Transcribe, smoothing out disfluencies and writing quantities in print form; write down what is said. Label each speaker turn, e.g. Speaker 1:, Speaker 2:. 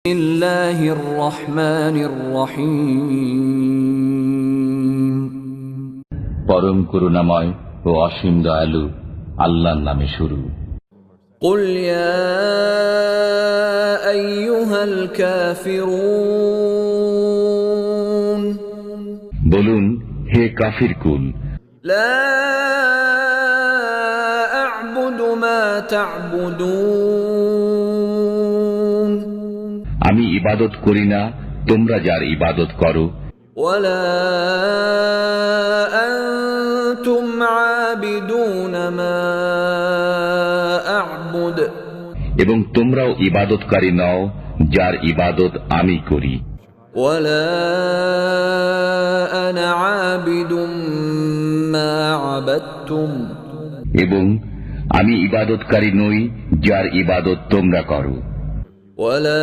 Speaker 1: বিসমিল্লাহির রহমানির রহিম।
Speaker 2: পরম করুণাময় ও অসীম দয়ালু আল্লাহর নামে শুরু।
Speaker 1: কুল ইয়া আইয়ুহাল কাফিরুন,
Speaker 2: বলুন হে কাফির কুল,
Speaker 1: লা আ'বুদু মা তা'বুদুন,
Speaker 2: আমি ইবাদত করি না তোমরা যার ইবাদত করো,
Speaker 1: ওয়ালা আনতুম আবিদুন মা আ'বুদ,
Speaker 2: এবং তোমরাও ইবাদতকারী নও যার ইবাদত আমি করি,
Speaker 1: ওয়ালা আনা আবিদুম মা আবাদতুম,
Speaker 2: এবং আমি ইবাদতকারী নই যার ইবাদত তোমরা করো।
Speaker 1: ওয়ালা